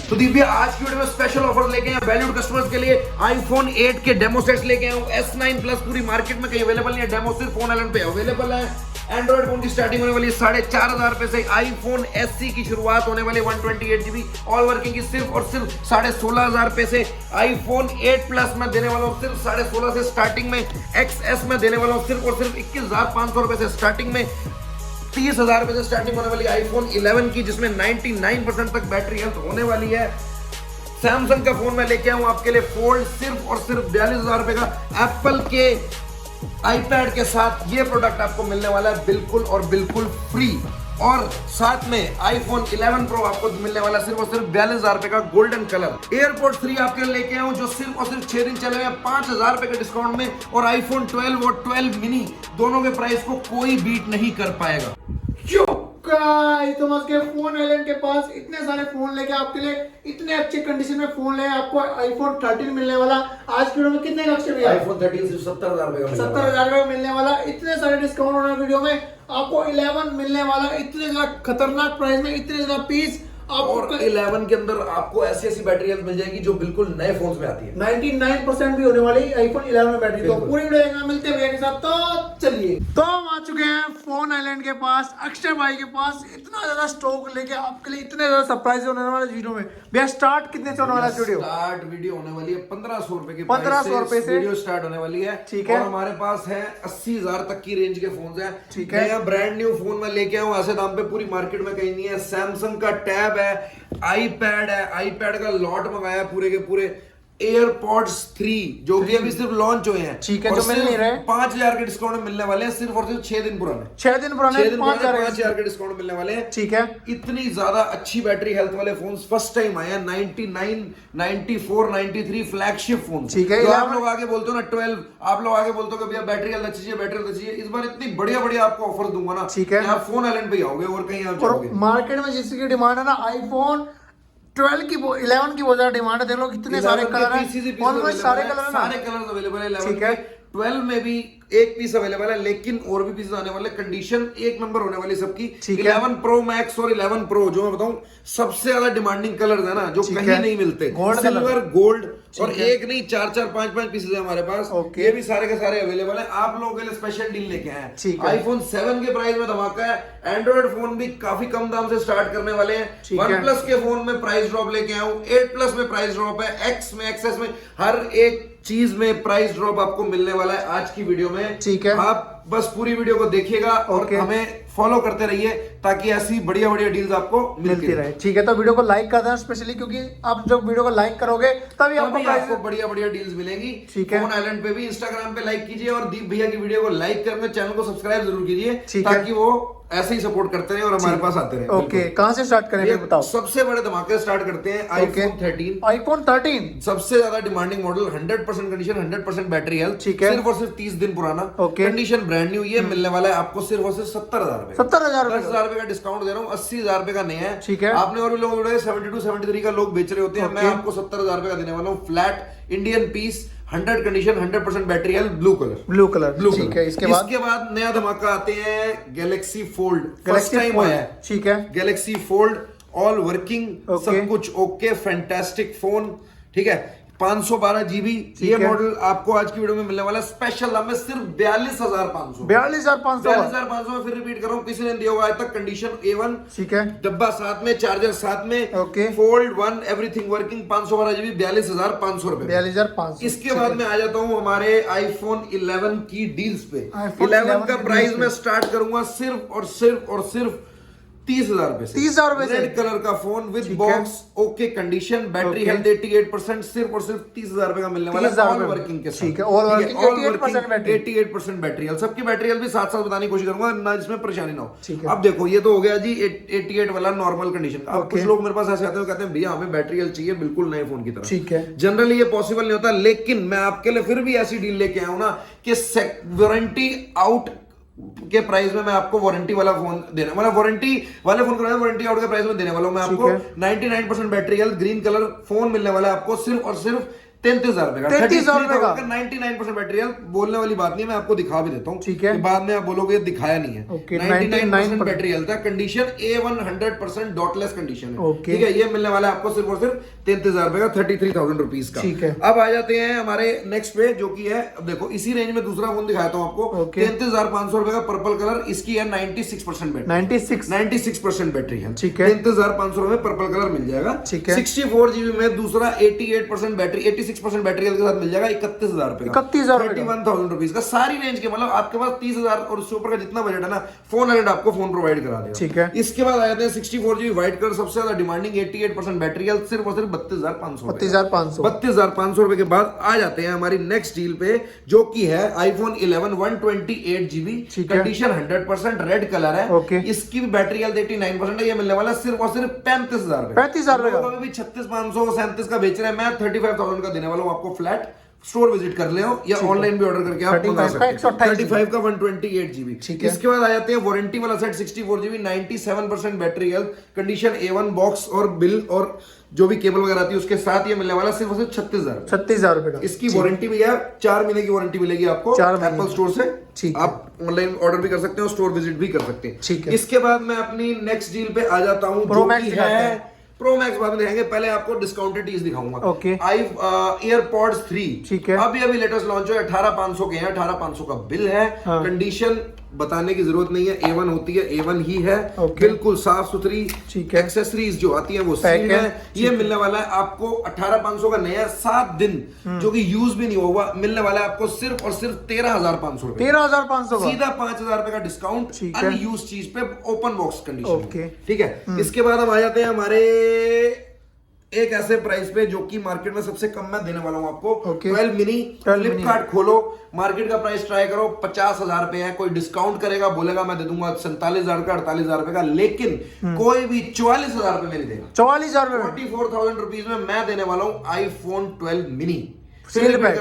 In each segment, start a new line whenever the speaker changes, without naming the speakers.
तो दीप भैया आज की वीडियो में स्पेशल ऑफर लेके आए वैल्यूड कस्टमर्स के लिए iPhone 8 के डेमो सेट्स लेके आए हूं। S9 प्लस पूरी मार्केट में कहीं अवेलेबल नहीं है, डेमो सिर्फ फोन आइलैंड पे अवेलेबल है। एंड्रॉइड फोन की स्टार्टिंग होने वाली है 4,500 रुपए से। iPhone SE की शुरुआत होने वाली 128GB ऑल वर्किंग की सिर्फ और सिर्फ 16,500 रुपए से। iPhone 8 प्लस में देने वाला हूँ सिर्फ 16,500 से स्टार्टिंग में। XS में देने वाला हूँ सिर्फ और सिर्फ 21,500 रुपए से स्टार्टिंग में। 30,000 रुपए से स्टार्टिंग होने वाली iPhone 11 की, जिसमें 99% तक बैटरी हेल्थ होने वाली है। सैमसंग का फोन मैं लेके आऊं आपके लिए फोल्ड सिर्फ और सिर्फ 42,000 रुपए का। एप्पल के आईपैड के साथ ये प्रोडक्ट आपको मिलने वाला है बिल्कुल और बिल्कुल फ्री। और साथ में iPhone 11 Pro आपको मिलने वाला सिर्फ और सिर्फ 42,000 रुपए का गोल्डन कलर। एयरपोर्ट्स 3 आपके लिए लेके आऊं जो सिर्फ और सिर्फ 6 दिन चले हुए 5,000 रुपए के डिस्काउंट में। और iPhone 12 और 12 मिनी दोनों के प्राइस को कोई बीट नहीं कर पाएगा।
तो के फोन आइलैंड के पास इतने सारे फोन लेके आपके लिए इतने अच्छे कंडीशन में फोन ले आपको iPhone 13 मिलने वाला। आज की वीडियो में कितने का
iPhone 13 सिर्फ 70,000 रुपए का
70,000 रुपए मिलने वाला। इतने सारे डिस्काउंट होने वीडियो में आपको 11 मिलने वाला इतने ज्यादा खतरनाक प्राइस में, इतने ज्यादा पीस।
और 11 के अंदर आपको ऐसी बैटरी हेल्थ मिल जाएगी जो बिल्कुल नए फोन्स में आती है।
99% भी होने वाली iPhone 11 में बैटरी। तो पूरी वीडियो मिलते हैं के साथ। तो चलिए, तो हम आ चुके हैं फोन आइलैंड के पास, अक्षय भाई के पास। इतना ज्यादा स्टॉक लेके आपके लिए इतने ज्यादा सरप्राइज होने वाले वीडियो में। भैया स्टार्ट कितने से होने वाला वीडियो?
स्टार्ट वीडियो होने वाली है 1,500 रुपए की।
1,500 रुपए से
वीडियो स्टार्ट होने वाली है।
ठीक है।
और हमारे पास है 80,000 तक की रेंज के फोन है।
ठीक है।
नया ब्रांड न्यू फोन में लेके आऊं, ऐसे दाम पे पूरी मार्केट में कहीं नहीं है। सैमसंग का टैब है, आईपैड है, आईपैड का लॉट मंगाया पूरे के पूरे। एयरपॉड्स 3 जो कि अभी सिर्फ लॉन्च हुए हैं।
ठीक है, जो मिल नहीं रहे।
5,000 के डिस्काउंट में मिलने वाले हैं सिर्फ और सिर्फ 6 दिन पुराने।
6 दिन पुराने
5,000 के डिस्काउंट मिलने वाले हैं।
ठीक है।
इतनी ज्यादा अच्छी बैटरी हेल्थ वाले फोन्स फर्स्ट टाइम आए हैं। 99, 94, 93 फ्लैगशिप फोन।
ठीक है।
तो आप लोग आगे बोलते हो ना 12, आप लोग आगे बोलते हो कि भैया बैटरी हेल्थ अच्छी चाहिए, बैटरी हेल्थ अच्छी चाहिए। इस बार इतनी बढ़िया बढ़िया आपको ऑफर दूंगा ना।
ठीक है।
आप फोन आइलैंड पे आओगे और कहीं आप जाओगे।
मार्केट में जिसकी डिमांड है ना iPhone 12 की 11 की बहुत ज्यादा डिमांड है। देख लो कितने सारे कलर हैं, ऑलमोस्ट सारे कलर है ना,
सारे कलर्स अवेलेबल है 11
ठीक है।
12 में भी एक पीस अवेलेबल है, लेकिन और भी पीस आने वाले। कंडीशन एक नंबर होने वाली सबकी। 11 Pro Max और 11 Pro जो मैं बताऊं सबसे ज्यादा डिमांडिंग कलर्स है ना, जो कहीं नहीं मिलते। सिल्वर, गोल्ड और एक नहीं 4-4, 5-5 पीसेस है हमारे पास। ये भी सारे के सारे अवेलेबल है। आप लोगों के लिए स्पेशल डील लेके आए हैं। iPhone 7 के प्राइस में धमाका है। एंड्रॉइड फोन भी काफी कम दाम से स्टार्ट करने वाले हैं। OnePlus के फोन में प्राइस ड्रॉप लेके आया हूं। 8 प्लस में प्राइस ड्रॉप है, X में, XS में, हर एक चीज में प्राइस ड्रॉप आपको मिलने वाला है आज की वीडियो में।
ठीक है।
आप बस पूरी वीडियो को देखिएगा और हमें फॉलो करते रहिए ताकि ऐसी बढ़िया बढ़िया डील्स आपको मिलती रहे।
ठीक है, तो वीडियो को लाइक कर देना स्पेशली, क्योंकि आप जब वीडियो को लाइक करोगे तभी
आपको बढ़िया बढ़िया डील्स मिलेंगी।
ठीक है।
फोन आइलैंड पे भी इंस्टाग्राम पे लाइक कीजिए और दीप भैया की वीडियो को लाइक करके चैनल को सब्सक्राइब जरूर कीजिए ताकि वो ऐसे ही सपोर्ट करते रहे और हमारे पास आते रहे।
ओके, कहां से स्टार्ट करेंगे बताओ?
सबसे बड़े धमाके स्टार्ट करते हैं iPhone 13।
iPhone 13
सबसे ज्यादा demanding model, 100% condition, 100% battery health.
ठीक है।
सिर्फ और सिर्फ 30 दिन पुराना, कंडीशन ब्रांड न्यू। ये मिलने वाला है आपको सिर्फ और सिर्फ 70,000 रुपए।
70,000
10,000 रुपए का डिस्काउंट दे रहा हूँ। 80,000 रुपए का नहीं है।
ठीक है।
आपने और भी लोग 72, 73 का लोग बेच रहे होते हैं। मैं आपको 70,000 रुपए का देने वाला हूँ। Flat Indian piece, 100 condition, 100% battery health, blue colour.
ठीक है। इसके बाद
नया धमाका आते हैं गैलेक्सी फोल्ड। फर्स्ट टाइम आया है।
ठीक है।
गैलेक्सी फोल्ड ऑल वर्किंग, सब कुछ ओके, फैंटास्टिक फोन। ठीक है। 512GB ये मॉडल आपको आज की वीडियो में मिलने वाला है। स्पेशल दाम में सिर्फ 42,500।
42,500
में फिर रिपीट कर रहा हूँ, किसी ने दिया होगा आज तक। Condition A1।
ठीक है।
डब्बा साथ में, चार्जर साथ में,
okay.
Fold 1 everything working. 512GB 42,500 रुपए।
42,500।
इसके बाद में आ जाता हूँ हमारे iPhone 11 की डील्स पे। 11 का प्राइस मैं स्टार्ट करूंगा सिर्फ और सिर्फ और सिर्फ 30,000 रुपए से।
30,000 रुपए से।
रेड कलर का phone with box, okay condition, battery health 88%। सिर्फ और सिर्फ 30,000 रुपए का मिलने वाला है ऑल वर्किंग के साथ।
ठीक है, ऑल वर्किंग
88% बैटरी हेल्थ। सबकी बैटरी हेल्थ भी साथ साथ बताने की कोशिश करूंगा ना, जिसमें परेशानी ना हो। अब देखो, ये तो हो गया जी 88 वाला नॉर्मल कंडीशन। अब कुछ लोग मेरे पास ऐसे आते हैं, कहते हैं भैया हमें बैटरी हेल्थ चाहिए बिल्कुल नए फोन की तरह।
ठीक है।
जनरली ये पॉसिबल नहीं होता, लेकिन मैं आपके लिए फिर भी ऐसी डील लेके आया हूं ना कि वारंटी आउट के प्राइस में मैं आपको वारंटी वाला फोन देना, मतलब वारंटी वाले फोन को वारंटी आउट के प्राइस में देने वाला हूं मैं आपको। 99% battery health, green colour phone मिलने वाला है आपको सिर्फ और सिर्फ 33,000 रुपए का,
33,000 रुपए का
99% बैटरी हेल्थ। बोलने वाली बात नहीं है, मैं आपको दिखा भी देता हूँ,
ठीक है।
बाद में आप बोलोगे दिखाया नहीं है।
ओके,
99% बैटरी हेल्थ है, कंडीशन A1 100% डॉटलेस कंडीशन है।
ओके।
ठीक है, ये मिलने वाला है आपको सिर्फ और सिर्फ 33,000 रुपए का, 33,000 रुपीज का।
ठीक है।
अब आ जाते हैं हमारे नेक्स्ट पे, जो कि है, अब देखो इसी रेंज में दूसरा फोन दिखाता हूँ आपको, 33,500 रुपए का पर्पल कलर, इसकी है 96% बैटरी, 96% बैटरी है।
ठीक है।
33,500 रुपए पर्पल कलर मिल जाएगा।
ठीक है।
64 GB में दूसरा 88% बैटरी, 86% बैटरी के साथ मिल जाएगा 31,000 रुपए का, 31,000 रुपीज का। सारी रेंज के मतलब आपके पास 30,000 और उससे ऊपर का जितना बजट है ना, फोन एलेंट आपको फोन प्रोवाइड करा देगा।
ठीक है।
इसके बाद आ जाते हैं 64 GB व्हाइट कलर, सबसे ज्यादा डिमांडिंग, 88% बैटरी हेल्थ, सिर्फ और सिर्फ 32,500, 32,500 रुपए के बाद आ जाते हैं हमारी नेक्स्ट डील पे, जो कि है iPhone 11 128 GB, condition 100%, red colour है। इसकी भी बैटरी हेल्थ 89% है। ये मिलने वाला सिर्फ और सिर्फ 35,000 रुपए,
35,000 रुपए
भी 36,500 37 का बेच रहे हैं, मैं 35,000 का देने वाला हूँ आपको फ्लैट। स्टोर विजिट कर ले हो या ऑनलाइन भी ऑर्डर करके आप मंगा सकते हैं। 35 का 128 GB। इसके बाद आ जाते हैं वारंटी वाला set, 64 GB, 97% battery health, condition A1, box और बिल और जो भी केबल वगैरह आती है उसके साथ ये मिलने वाला सिर्फ 36,000 रुपए का। इसकी वारंटी भी है, 4 महीने की वारंटी मिलेगी आपको एप्पल स्टोर से। आप ऑनलाइन ऑर्डर भी कर सकते हैं और स्टोर विजिट भी कर सकते हैं। इसके बाद मैं अपनी नेक्स्ट डील पे आ जाता हूँ, प्रो मैक्स बाद में दिखाएंगे, पहले आपको डिस्काउंटेड डील्स दिखाऊंगा। एयरपॉड्स 3 अभी लेटेस्ट लॉन्च है, 18,500 के हैं, 18,500 का बिल है। कंडीशन बताने की जरूरत नहीं है, A1 होती है, A1 ही है, बिल्कुल साफ सुथरी। एक्सेसरीज जो आती है वो सील्ड है। ये मिलने वाला है आपको 18,500 का नया, 7 दिन जो कि यूज भी नहीं हुआ, मिलने वाला है आपको सिर्फ और सिर्फ 13,500 रुपए, 13,500 सीधा 5,000 रुपए का डिस्काउंट अनयूज चीज पे, ओपन बॉक्स कंडीशन। ठीक है। इसके बाद हम आ जाते हैं हमारे एक ऐसे प्राइस पे जो कि मार्केट में सबसे कम मैं देने वाला हूं आपको, 12 मिनी। फ्लिपकार्ट खोलो, मार्केट का प्राइस ट्राई करो, 50,000 रुपए है। कोई डिस्काउंट करेगा, बोलेगा मैं दे दूंगा 47,000 का, 48,000 रुपए का, लेकिन कोई भी 44,000 रुपए में नहीं देगा। 44,000 रुपए, 44,000 रुपीज में मैं देने वाला हूं iPhone 12 मिनी, सील पैक,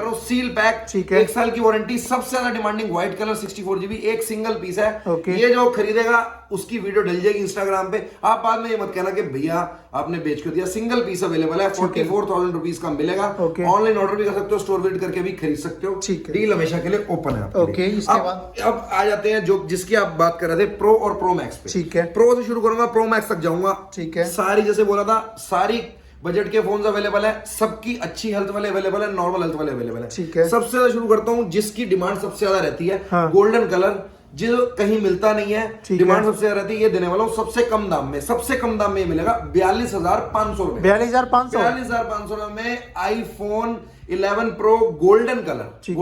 1 साल की वारंटी, सबसे ज्यादा डिमांडिंग व्हाइट कलर, 64 GB, एक सिंगल पीस है। ये जो खरीदेगा उसकी वीडियो डल जाएगी इंस्टाग्राम पे। आप बाद में ये मत कहना कि भैया आपने बेच कर दिया, सिंगल पीस अवेलेबल है, 44,000 रुपीज का मिलेगा। ऑनलाइन ऑर्डर भी कर सकते हो, स्टोर विजिट करके भी खरीद सकते हो। डील हमेशा के लिए ओपन है। अब आ जाते हैं जो जिसकी आप बात कर रहे थे, प्रो और प्रो मैक्स पे। प्रो से शुरू करूंगा, प्रो मैक्स तक जाऊंगा। सारी जैसे बोला था, सारी बजट के फोन अवेलेबल है, सबकी अच्छी हेल्थ वाले अवेलेबल है, नॉर्मल हेल्थ वाले अवेलेबल है। सबसे ज्यादा शुरू करता हूं, जिसकी डिमांड सबसे ज्यादा रहती है, गोल्डन कलर, जो कहीं मिलता नहीं है, डिमांड सबसे ज्यादा रहती है, ये देने वाला हूं सबसे कम दाम में। सबसे कम दाम में मिलेगा 42,500 रुपए, 42,500 में iPhone 11 Pro गोल्डन कलर, फिर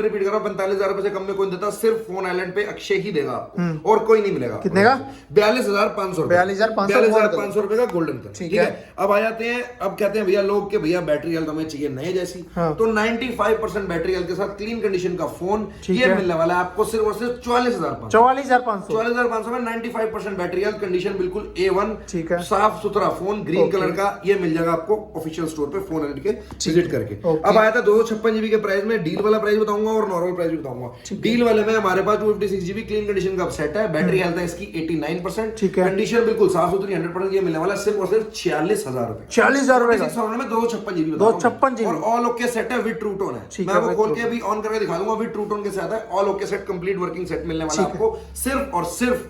रिपीट कर रहा हूं, 45,000 रुपए से कम में कोई देता, सिर्फ फोन आइलैंड पे अक्षय ही देगा आपको, और कोई नहीं मिलेगा। कितने का? 42,500 रुपए, 42,500 रुपए का गोल्डन कलर। ठीक है। अब आ जाते हैं, अब कहते हैं भैया लोग के भैया बैटरी हेल्थ हमें चाहिए नए जैसी, तो 95% बैटरी हेल्थ के साथ क्लीन कंडीशन का फोन ये मिलने वाला है आपको सिर्फ और सिर्फ 44,500 में 95% बैटरी हेल्थ, कंडीशन बिल्कुल A1, साफ सुथरा फोन, ग्रीन कलर का। ये मिल जाएगा आपको ऑफिशियल स्टोर पे फोन एलेंट के विजिट करके। अब आया था 256 GB के प्राइस में, डील वाला प्राइस बताऊंगा और नॉर्मल प्राइस भी बताऊंगा। डील वाले में हमारे पास 256 GB क्लीन कंडीशन का सेट है, बैटरी हेल्थ है इसकी 89%, कंडीशन बिल्कुल साफ सुथरी 100%। ये मिलने वाला सिर्फ और सिर्फ 46,000 रुपए, 46,000 रुपए में 256 GB, 256 GB और ऑल ओके सेट है, विद ट्रू टोन है। मैं वो खोल के अभी ऑन करके दिखा दूंगा, विद ट्रू टोन के साथ है, all okay set, complete working set मिलने वाला आपको सिर्फ और सिर्फ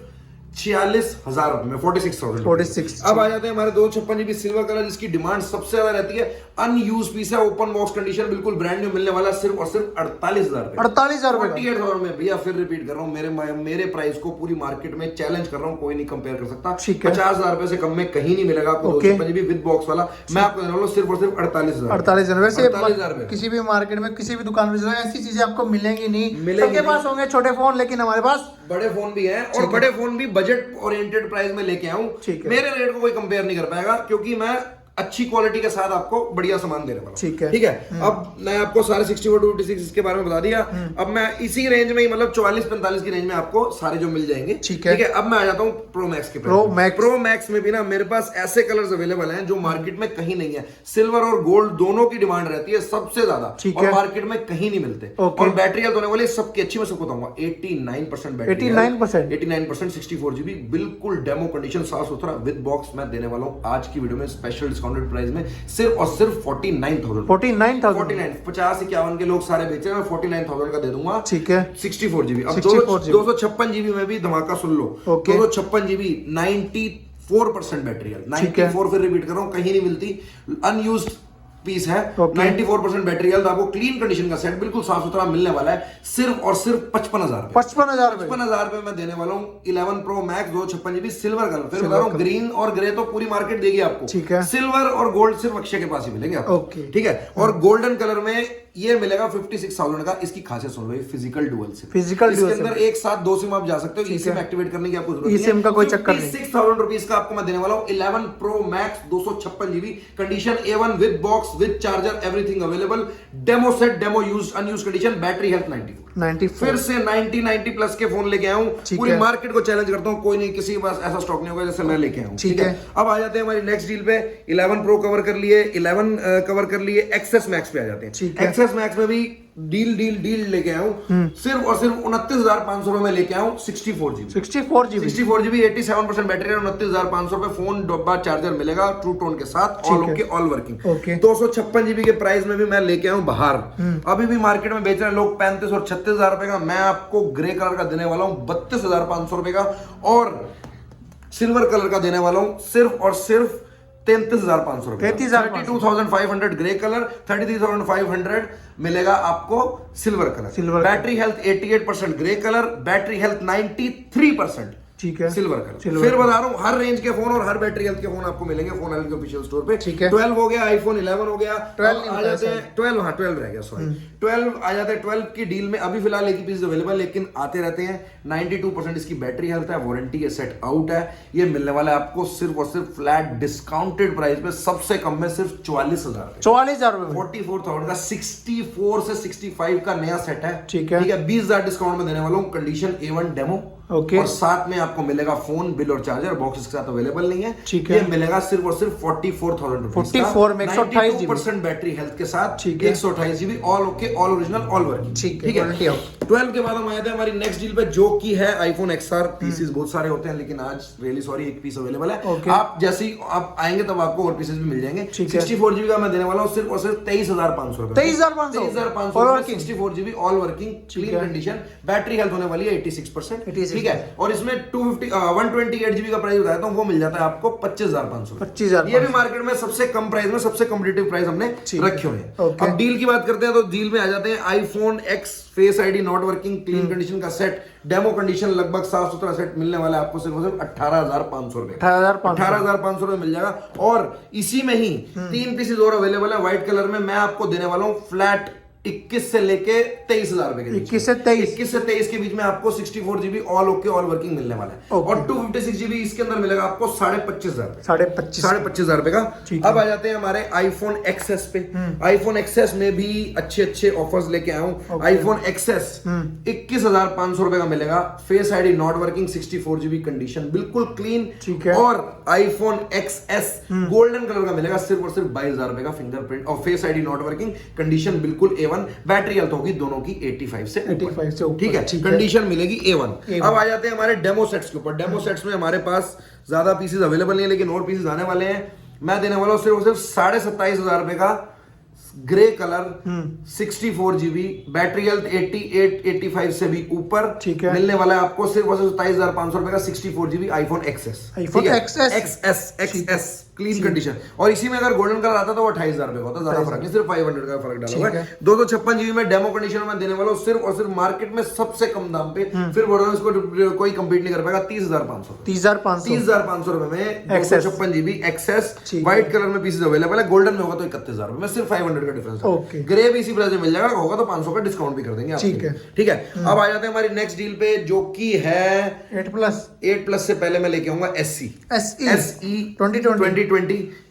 46,000 रुपए में, 46,000। अब आ जाते हैं हमारे 256 GB सिल्वर कलर, जिसकी डिमांड सबसे ज्यादा रहती है, अनयूज पीस है, ओपन बॉक्स कंडीशन, बिल्कुल ब्रांड न्यू, मिलने वाला सिर्फ और सिर्फ 48,000 रुपए, 48,000 में। भैया फिर रिपीट कर रहा हूँ, मेरे प्राइस को पूरी मार्केट में चैलेंज कर रहा हूँ, कोई नहीं कंपेयर कर सकता। 50,000 रुपए से कम में कहीं नहीं मिलेगा आपको 256 GB विद बॉक्स वाला। मैं आपको देने वाला हूँ सिर्फ और सिर्फ 48,000।
किसी भी मार्केट में, किसी भी दुकान में ऐसी चीजें आपको मिलेंगी नहीं। सबके पास होंगे छोटे फोन, लेकिन हमारे पास
बड़े फोन भी हैं, और बड़े फोन भी बजट ओरिएंटेड प्राइस में लेके आऊं। मेरे रेट को कोई कंपेयर नहीं कर पाएगा, क्योंकि मैं अच्छी क्वालिटी के साथ आपको बढ़िया सामान देने वाला हूं। ठीक है। अब मैं आपको सारे 64 to 56 के बारे में बता दिया। अब मैं इसी रेंज में ही, मतलब 44-45 की रेंज में आपको सारे जो मिल जाएंगे। ठीक है। अब मैं आ जाता हूँ प्रो मैक्स के। प्रो मैक्स में भी ना मेरे पास ऐसे कलर्स अवेलेबल हैं जो मार्केट में कहीं नहीं है। सिल्वर और गोल्ड दोनों की डिमांड रहती है सबसे ज्यादा, और मार्केट में कहीं नहीं मिलते। और बैटरी हेल्थ होने वाली सबकी अच्छी, मैं सबको बताऊंगा 89% बैटरी, 89% 64 GB, बिल्कुल डेमो कंडीशन, साफ सुथरा, विद बॉक्स मैं देने वाला हूँ आज की वीडियो में स्पेशल डिस्काउंट डिस्काउंटेड प्राइस में सिर्फ और सिर्फ 49,000। 50-51 के लोग सारे बेचे, मैं 49,000 का दे दूंगा।
ठीक है,
64 GB। अब
256
GB में भी धमाका सुन लो, 256 GB 94% बैटरी है, 94 फिर रिपीट कर रहा हूँ, कहीं नहीं मिलती, अनयूज्ड पीस है। 94% बैटरी हेल्थ, आपको क्लीन कंडीशन का सेट बिल्कुल साफ सुथरा मिलने वाला है सिर्फ और सिर्फ 55,000 55,000 में देने वाला हूँ 11 Pro Max 256 GB silver colour. फिर बता रहा हूँ, ग्रीन और ग्रे तो पूरी मार्केट देगी आपको,
ठीक है,
सिल्वर और गोल्ड सिर्फ अक्षय के पास ही मिलेंगे आपको, ठीक है। और गोल्डन कलर में ये मिलेगा 56,000 का। इसकी खासियत सुन लो, फिजिकल डुअल सिम, इसके अंदर एक साथ 2 सिम आप जा सकते हो, ई-सिम एक्टिवेट करने की आपको जरूरत नहीं है, ई-सिम का कोई चक्कर नहीं। 56,000 रुपीस का आपको मैं देने वाला हूँ 11 Pro Max 256 GB condition A1 with box with charger, everything available, demo set, demo used unused condition, battery health 94। फिर से 90 प्लस के फोन लेके आया हूँ, पूरी मार्केट को चैलेंज करता हूँ, कोई नहीं, किसी के पास ऐसा स्टॉक नहीं होगा जैसे मैं लेके आया हूँ, ठीक है। अब आ जाते हैं हमारी नेक्स्ट डील पे। 11 Pro कवर कर लिए, 11 कवर कर लिए, XS Max पे आ जाते हैं। XS Max में भी डील लेके आया हूँ, सिर्फ और सिर्फ 29,500 रुपए में लेके आया हूँ 64 GB 87% बैटरी है, 29,500 रुपए, फोन डब्बा चार्जर मिलेगा ट्रू टोन के साथ, all okay all working. 256 GB के प्राइस में भी मैं लेके आया हूँ बाहर, अभी भी मार्केट में बेच रहे हैं लोग 35 और 36,000 रुपए का, मैं आपको ग्रे कलर का देने वाला हूँ 32,500 रुपए का, और सिल्वर कलर का देने वाला हूँ सिर्फ और सिर्फ 33,500 रुपए। 32,500 ग्रे कलर, 33,500 मिलेगा आपको silver colour. Battery health 88% grey colour, battery health 93%, ठीक है, सिल्वर कलर। फिर बता रहा हूँ, हर रेंज के फोन और हर बैटरी हेल्थ के फोन आपको मिलेंगे फोन आइलैंड के ऑफिशियल स्टोर पे, ठीक है। 12 हो गया, आईफोन 11 हो गया, 12 आ जाते हैं 12, हाँ 12 रह गया, सॉरी 12 आ जाते हैं। 12 की डील में अभी फिलहाल एक ही पीस अवेलेबल, लेकिन आते रहते हैं। 92% इसकी बैटरी हेल्थ है, वारंटी के सेट आउट है, ये मिलने वाला है आपको सिर्फ और सिर्फ फ्लैट डिस्काउंटेड प्राइस पे, सबसे कम में सिर्फ 44,000 44,000 का 64 से 65 का नया सेट है, ठीक है। 20,000 डिस्काउंट में देने वाला हूँ, कंडीशन A1 डेमो, और साथ में आपको मिलेगा फोन, बिल और चार्जर, बॉक्स इसके साथ अवेलेबल नहीं है, ठीक है। ये मिलेगा सिर्फ और सिर्फ 44,000 रुपीज का, 92% बैटरी हेल्थ के साथ, 128 GB, all okay all original all working, ठीक है। 12 के बाद हम आए थे हमारी नेक्स्ट डील पे, जो की है आईफोन XR। पीसेस बहुत सारे होते हैं, लेकिन आज रियली सॉरी एक पीस अवेलेबल है, आप जैसे ही आप आएंगे तब आपको और पीसेस भी मिल जाएंगे। 64 GB का मैं देने वाला हूँ सिर्फ और सिर्फ 23,500 रुपए, 23,500 64 GB all working, clean condition, battery health होने वाली है 86%, ठीक है। और इसमें 128 GB का प्राइस बताया था, वो मिल जाता है आपको 25,500। ये भी मार्केट में सबसे कम प्राइस में सबसे कॉम्पिटिटिव प्राइस हमने रखे हुए हैं। अब डील की बात करते हैं, तो डील में आ जाते हैं iPhone X face ID not working, clean condition का सेट, डेमो कंडीशन, लगभग साफ सुथरा सेट मिलने वाला है आपको सिर्फ 18,500 रुपए, 18,500 रुपए मिल जाएगा। और इसी में ही 3 पीसेस और अवेलेबल है व्हाइट कलर में, मैं आपको देने वाला हूँ फ्लैट 21 से लेके 23,000 रुपए के, 21 से 23 के बीच में आपको 64 GB all okay all working मिलने वाला है, और 256 GB इसके अंदर मिलेगा आपको 25,500 रुपए का। अब आ जाते हैं हमारे आईफोन XS पे। आईफोन XS में भी अच्छे ऑफर्स लेके आया हूँ। आईफोन XS 21,500 रुपए का मिलेगा, face ID not working, 64 GB condition, बिल्कुल क्लीन, ठीक है। और आईफोन XS गोल्डन कलर का मिलेगा सिर्फ और सिर्फ 22,000 रुपए का, फिंगरप्रिंट और face ID not working, condition बिल्कुल A1, बैटरी हेल्थ होगी दोनों की 85 से ऊपर, ठीक है, कंडीशन मिलेगी A1। अब आ जाते हैं हमारे डेमो सेट्स के ऊपर। डेमो सेट्स में हमारे पास ज्यादा पीसेस अवेलेबल नहीं है, लेकिन और पीसेस आने वाले हैं। मैं देने वाला हूं सिर्फ 27,500 रुपए का grey colour, 64 GB, battery health 88-85 से भी ऊपर, ठीक है, मिलने वाला है आपको सिर्फ 27,500 रुपए का 64 GB iPhone XS clean condition. और इसी में अगर गोल्डन कलर आता तो वो 28,000 रुपए का होता, ज्यादा फर्क नहीं, सिर्फ 500 का फर्क डाला हुआ है। 256 GB में डेमो कंडीशन में देने वाला हूं सिर्फ और सिर्फ मार्केट में सबसे कम दाम पे, फिर बोल रहा हूं इसको कोई कंपीट नहीं कर पाएगा, 30,500 रुपए में 256 GB XS व्हाइट कलर में पीसेस अवेलेबल है, गोल्डन में होगा तो 31,000 रुपए में, सिर्फ 500 का डिफरेंस है। ग्रे भी इसी प्राइस में मिल जाएगा, होगा तो 500 का डिस्काउंट भी कर देंगे, ठीक है। अब आ जाते हैं हमारी नेक्स्ट डील पे, जो की है 8 प्लस से पहले मैं लेके आऊंगा SE 2020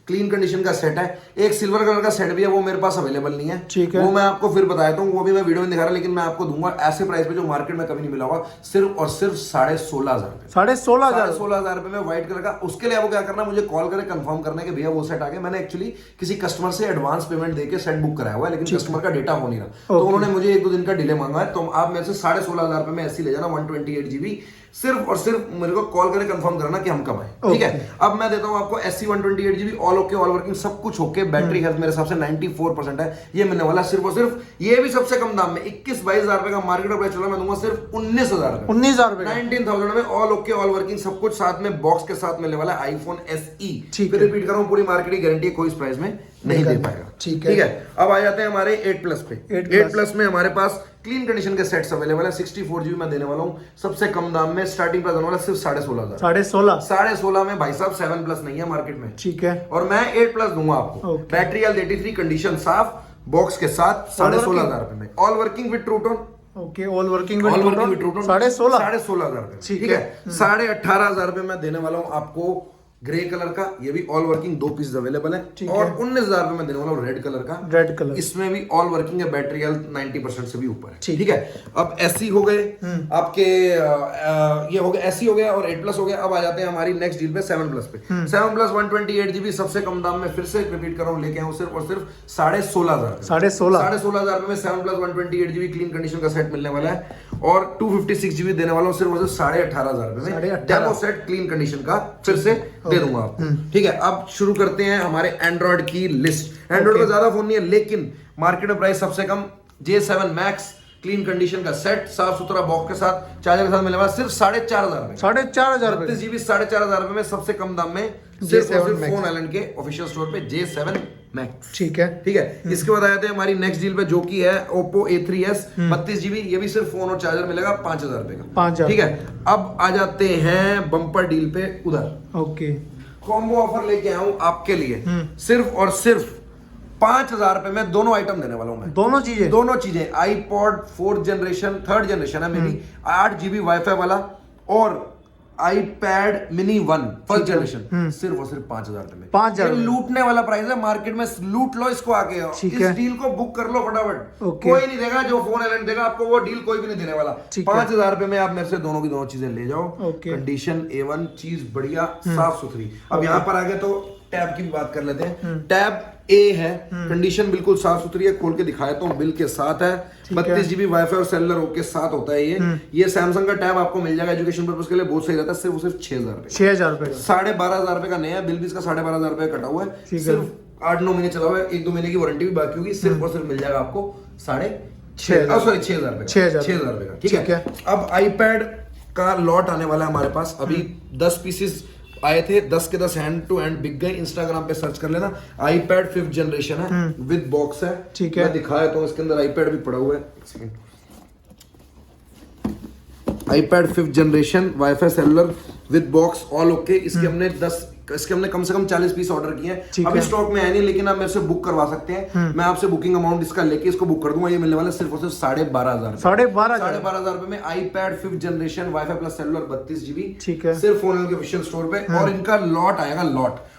क्लीन कंडीशन का सेट है। एक सिल्वर कलर का सेट भी है, वो मेरे पास अवेलेबल नहीं है, ठीक है, वो मैं आपको फिर बताता हूँ, वो भी मैं वीडियो में दिखा रहा, लेकिन मैं आपको दूंगा ऐसे प्राइस पे जो मार्केट में कभी नहीं मिला होगा, सिर्फ और सिर्फ 16,500 16,500 रुपए में व्हाइट कलर का। उसके लिए आपको क्या करना है, मुझे कॉल करें, कंफर्म करना है कि भैया वो सेट आ गया। मैंने एक्चुअली किसी कस्टमर से एडवांस पेमेंट देके सेट बुक कराया हुआ है, लेकिन कस्टमर का डेटा हो नहीं रहा, तो उन्होंने मुझे 1-2 दिन का डिले मांगा है। तो आप मेरे से 16,500 रुपए में ऐसी ले जाना 128 GB, सिर्फ और सिर्फ मेरे को कॉल करके कंफर्म करना कि हम कब आए, ठीक है। अब मैं देता हूं आपको SE 128 GB all all okay, all working, सब कुछ ओके, बैटरी हेल्थ मेरे हिसाब से 94% है। ये मिलने वाला सिर्फ और सिर्फ, ये भी सबसे कम दाम में 21-22 हजार रुपए का मार्केट प्राइस चल रहा है, मैं दूंगा सिर्फ 19,000 रुपए,
19,000 रुपए,
19,000 में ऑल ओके, ऑल वर्किंग, सब कुछ साथ में बॉक्स के साथ मिलने वाला है आईफोन SE।
ठीक
फिर
है।
रिपीट कर रहा हूं, पूरी मार्केट की गारंटी कोई इस प्राइस में नहीं दे पाएगा।
ठीक है।
अब आ जाते हैं हमारे 8 प्लस पे।
8
प्लस में हमारे पास क्लीन कंडीशन के सेट्स अवेलेबल है, 64 GB मैं देने वाला हूं सबसे कम दाम में, स्टार्टिंग प्राइस होने वाला सिर्फ 16,500,
16,500,
16,500 में भाई साहब 7 प्लस नहीं है मार्केट में।
ठीक है।
और मैं 8 प्लस दूंगा आपको,
Okay.
बैटरी हेल्थ 83, कंडीशन साफ, बॉक्स के साथ 16,500 रुपए में, all working with true tone.
Okay, all working
all working with true tone
16,500,
16,500 रुपए,
ठीक
ठीक
है।
है। 18,500 रुपए में देने वाला हूं आपको ग्रे कलर का, ये भी ऑल वर्किंग 2 पीस अवेलेबल है।
ठीक
और
है।
19,000 रुपए में देने वाला हूं रेड कलर का,
रेड कलर,
इसमें भी ऑल वर्किंग है, बैटरी हेल्थ 90% से भी ऊपर है।
ठीक
ठीक है। अब SE हो गए आपके, ये हो गया SE हो गया और 8 प्लस हो गया। अब आ जाते हैं हमारी नेक्स्ट डील पे 7 प्लस पे। 7 प्लस 128 GB सबसे कम दाम में, फिर से रिपीट कर रहा हूं, लेके आऊं सिर्फ और सिर्फ 16,500,
16,500
रुपए में 7 प्लस 128 GB क्लीन कंडीशन का सेट मिलने वाला है। और 256 GB देने वाला हूं सिर्फ और सिर्फ 18,500 रुपए में,
18,500
डेमो सेट क्लीन कंडीशन का फिर से दे दूंगा आपको। ठीक है। अब शुरू करते हैं हमारे एंड्रॉइड की लिस्ट। एंड्रॉइड में ज्यादा फोन नहीं है, लेकिन मार्केट में प्राइस सबसे कम J7 Max क्लीन कंडीशन का सेट, साफ सुथरा बॉक्स के साथ, चार्जर के साथ मिलने वाला सिर्फ 4,500 रुपए,
4,500 रुपए,
32 GB 4,500 रुपए में सबसे कम दाम में, सिर्फ और सिर्फ फोन आइलैंड के ऑफिशियल स्टोर पे J7 Max।
ठीक है।
ठीक है। इसके बाद आ जाते हैं हमारी नेक्स्ट डील पे, जो की है Oppo A3s 32 GB, ये भी सिर्फ फोन और चार्जर मिलेगा 5,000 रुपए का,
5,000।
ठीक है। अब आ जाते हैं बम्पर डील पे उधर,
ओके,
कॉम्बो ऑफर लेके आया हूं आपके लिए, सिर्फ और सिर्फ 5,000 रुपए में दोनों आइटम देने वाला हूं मैं,
दोनों चीजें,
iPod 4th generation, 3rd generation है मेरी, 8 GB वाईफाई वाला, और iPad mini 1 फर्स्ट जनरेशन, सिर्फ और सिर्फ 5,000 रुपए में।
5,000
ये लूटने वाला प्राइस है, मार्केट में लूट लो इसको आके,
ठीक
इस
है।
डील को बुक कर लो फटाफट।
ओके।
कोई नहीं देगा, जो फोन आइलैंड देगा आपको वो डील कोई भी नहीं देने वाला।
ठीक है।
5,000 रुपए में आप मेरे से दोनों की दोनों चीजें ले जाओ,
ओके।
कंडीशन A1, चीज बढ़िया साफ सुथरी। अब यहाँ पर आगे तो टैब की भी बात कर लेते हैं। टैब A है, कंडीशन बिल्कुल साफ सुथरी है, खोल के दिखाया तो बिल के साथ है, 32 GB वाईफाई और सेलुलर के साथ होता है ये सैमसंग का टैब आपको मिल जाएगा एजुकेशन पर्पस के लिए, बहुत सही रहता है, सिर्फ 6,000 रुपए,
6,000 रुपए,
12,500 रुपए का नया बिल भी इसका 12,500 रुपए कटा हुआ है, सिर्फ 8-9 महीने चला हुआ है, 1-2 महीने की वारंटी भी बाकी होगी, सिर्फ और सिर्फ मिल जाएगा आपको 6,500 रुपए का, 6,000 रुपए का। ठीक है। अब iPad का लॉट आने वाला है हमारे पास, अभी 10 पीसेस आए थे, 10 के 10 हैंड टू हैंड बिक गए, इंस्टाग्राम पे सर्च कर लेना। iPad 5th जनरेशन है, विद बॉक्स है,
ठीक है।
मैं दिखाया तो इसके अंदर iPad भी पड़ा हुआ है, एक second. iPad 5th generation, wifi cellular with box, all okay. इसके हमने कम से कम 40 पीस ऑर्डर किए हैं, अभी स्टॉक में है नहीं, लेकिन आप मेरे से बुक करवा सकते हैं, मैं आपसे बुकिंग अमाउंट इसका लेके इसको बुक कर दूंगा। ये मिलने वाला सिर्फ और सिर्फ 12,500, 12,500 रुपए में iPad 5th generation, wifi plus cellular 32 GB,
ठीक है,
सिर्फ फोन के ऑफिशियल स्टोर पे। और इनका लॉट आएगा,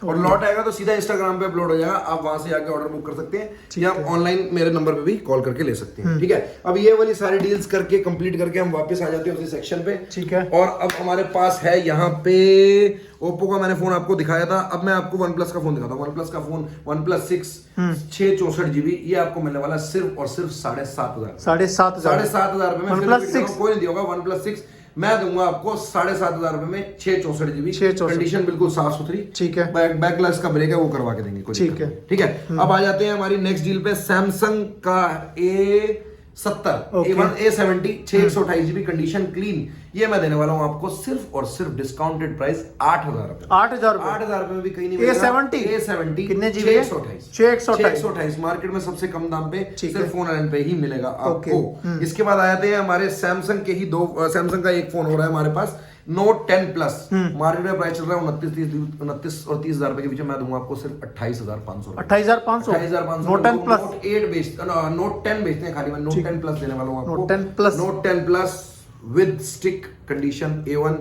और लॉट आएगा तो सीधा इंस्टाग्राम पे अपलोड हो जाएगा, आप वहां से आके ऑर्डर बुक कर सकते हैं, या ऑनलाइन मेरे नंबर पे भी कॉल करके ले सकते हैं। ठीक है। अब ये वाली सारी डील्स करके कंप्लीट करके हम वापस आ जाते हैं उसी सेक्शन पे।
ठीक है।
और अब हमारे पास है यहाँ पे ओप्पो का, मैंने फोन आपको दिखाया था, अब मैं आपको वन प्लस का फोन दिखाता हूँ। वन प्लस का फोन OnePlus 6 664 GB, ये आपको मिलने वाला सिर्फ और सिर्फ 7,500, 7,500 रुपए में।
OnePlus 6
कोई नहीं दिया होगा। OnePlus 6 मैं दूंगा आपको 7,500 रुपए में, 664 GB,
664,
कंडीशन बिल्कुल साफ सुथरी,
ठीक है।
बैक ग्लास का ब्रेक है, वो करवा के देंगे, कोई
ठीक
दिक्कत
है।
नहीं। ठीक है। अब आ जाते हैं हमारी नेक्स्ट डील पे, सैमसंग का A70, A70 628 GB, condition clean, ये मैं देने वाला हूं आपको सिर्फ और सिर्फ डिस्काउंटेड प्राइस 8,000 रुपए,
8,000
रुपए में भी कहीं नहीं मिलेगा।
A70 कितने GB है?
628 मार्केट में सबसे कम दाम पे सिर्फ फोन आइलैंड पे ही मिलेगा आपको। इसके बाद आ जाते हैं हमारे सैमसंग के ही दो, सैमसंग का एक फोन हो रहा है हमारे पास, Note 10 Plus, मार्केट में प्राइस चल रहा है 29 और 30,000 रुपए के बीच में, मैं दूंगा आपको सिर्फ 28,500,
28,500। Note 10 Plus,
Note 10 बेचते हैं खाली, मैं Note 10 Plus देने वाला हूँ आपको।
Note 10 Plus
with stick, condition A1,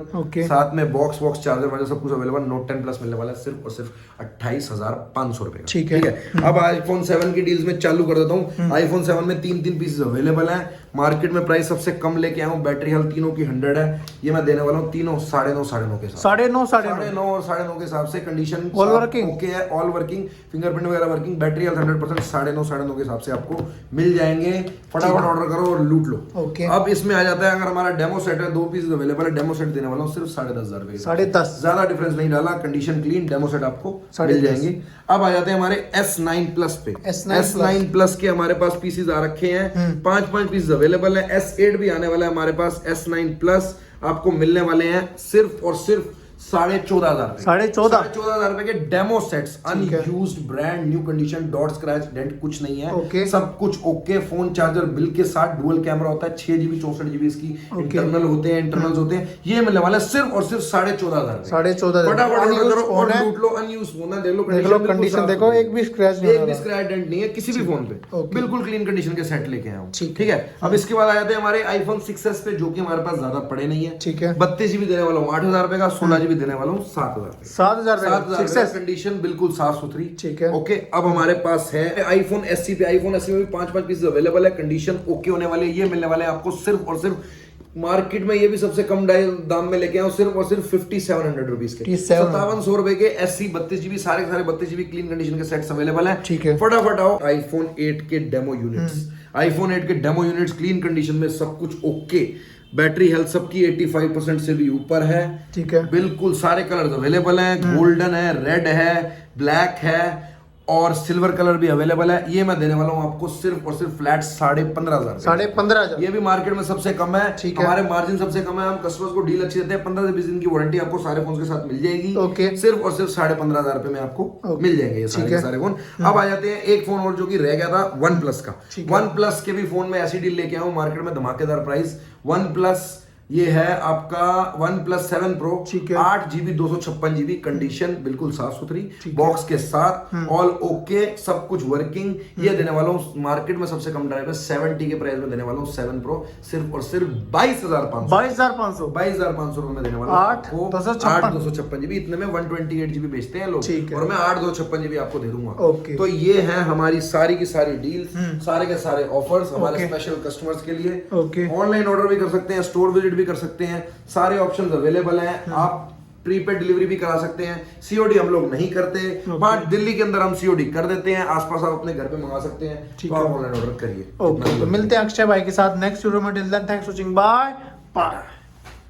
साथ में बॉक्स चार्जर वाला सब कुछ अवेलेबल। Note 10 Plus मिलने वाला है सिर्फ और सिर्फ 28,500 रुपए का। ठीक है। अब iPhone 7 की डील्स में चालू कर देता हूँ। iPhone 7 में 3 पीसेस अवेलेबल हैं, मार्केट में प्राइस सबसे कम लेके आया हूँ, बैटरी हेल्थ तीनों की 100 है, ये मैं देने वाला हूँ तीनों 9.5 के साथ, 9.5 और 9.5 के हिसाब से। कंडीशन
ऑल वर्किंग
ओके है, ऑल वर्किंग, फिंगरप्रिंट वगैरह वर्किंग, बैटरी हेल्थ 100%, 9.5 के हिसाब से आपको मिल जाएंगे। फटाफट ऑर्डर करो और लूट लो।
ओके।
अब इसमें आ जाता है, अगर हमारा डेमो सेट है, 2 पीस अवेलेबल है। डेमो सेट देने वाला हूँ सिर्फ 10,500 रुपए।
10.5,
ज्यादा डिफरेंस नहीं डाला, कंडीशन क्लीन, डेमो सेट आपको मिल जाएंगे। अब आ जाते हैं हमारे S9 प्लस पे। S9 प्लस के हमारे पास पीसीज आ रखे हैं, 5 पीसेज अवेलेबल है। S8 भी आने वाला है हमारे पास। S9 प्लस आपको मिलने वाले हैं सिर्फ और सिर्फ 14,500 14,500 रुपए के demo sets, unused, brand new condition, dot scratch dent कुछ नहीं है, सब कुछ ओके। फोन चार्जर बिल के साथ, डुअल कैमरा होता है, 6GB 64GB इसकी इंटरनल होते हैं, इंटरनल्स होते हैं। ये मिलने वाला सिर्फ और सिर्फ 14,500।
फटाफट
ऑर्डर करो और लूट लो। अनयूज्ड फोन है, देख लो
कंडीशन, देखो एक भी स्क्रैच
डेंट नहीं है किसी भी फोन पे, बिल्कुल क्लीन कंडीशन के सेट लेके आया हूं। ठीक है, अब इसके बाद आ जाते हैं हमारे iPhone 6s पे, जो कि हमारे पास ज्यादा पड़े नहीं है।
ठीक है,
32GB देने वाला हूँ 8,000 रुपए का, 16GB देने वाला हूँ 7,000 कंडीशन बिल्कुल साफ सुथरी।
ठीक है,
ओके। अब हमारे पास है iPhone SE पे। iPhone SE में भी 5 पीस अवेलेबल है, कंडीशन ओके होने वाले। ये मिलने वाले आपको सिर्फ और सिर्फ मार्केट में, ये भी सबसे कम दाम में लेके आऊं, सिर्फ और सिर्फ 5,700 रुपीज के, 5700 रुपए के। SE 32GB, सारे 32GB क्लीन कंडीशन के सेट्स अवेलेबल है।
ठीक है,
फटाफट आओ। iPhone 8 के डेमो यूनिट्स, iPhone 8 के डेमो यूनिट्स क्लीन कंडीशन में, सब कुछ ओके। बैटरी हेल्थ सबकी 85% से भी ऊपर है।
ठीक है,
बिल्कुल सारे कलर्स अवेलेबल हैं, गोल्डन है, रेड है, ब्लैक है और सिल्वर कलर भी अवेलेबल है। ये मैं देने वाला हूँ आपको सिर्फ और सिर्फ फ्लैट 15,500।
15,500
ये भी मार्केट में सबसे कम है।
ठीक है,
हमारे मार्जिन सबसे कम है, हम कस्टमर्स को डील अच्छी देते हैं। 15 से 20 दिन की वारंटी आपको सारे फोन के साथ मिल जाएगी।
ओके,
सिर्फ और सिर्फ 15,500 रुपए में आपको मिल जाएंगे ये सारे के सारे फोन। अब आ जाते हैं एक फोन और जो कि रह गया था, वन प्लस का। वन प्लस के भी फोन में ऐसी डील लेके आऊँ मार्केट में, धमाकेदार प्राइस। वन प्लस ये है आपका OnePlus 7 Pro, 8GB 256GB, condition बिल्कुल साफ सुथरी, बॉक्स के साथ, ऑल ओके, सब कुछ वर्किंग। ये देने वाला हूँ मार्केट में सबसे कम ड्राइव है, 70 के प्राइस में देने वाला हूँ 7 Pro, सिर्फ और सिर्फ 22,500 रुपए में देने वाला हूँ। 8,256GB, इतने में 128GB बेचते हैं लोग, और मैं 8,256GB आपको दे दूंगा। तो ये है हमारी सारी की सारी डील्स, सारे के सारे ऑफर्स हमारे स्पेशल कस्टमर्स के लिए। ऑनलाइन ऑर्डर भी कर सकते हैं, स्टोर विजिट भी कर सकते हैं, सारे ऑप्शंस अवेलेबल हैं। आप प्रीपेड डिलीवरी भी करा सकते हैं। सीओडी हम लोग नहीं करते, बट दिल्ली के अंदर हम सीओडी कर देते हैं। आसपास आप अपने घर पे मंगा सकते हैं, तो आप ऑनलाइन ऑर्डर करिए।
ओके, तो मिलते हैं अक्षय भाई के साथ नेक्स्ट वीडियो में। Till then thanks for watching, bye bye.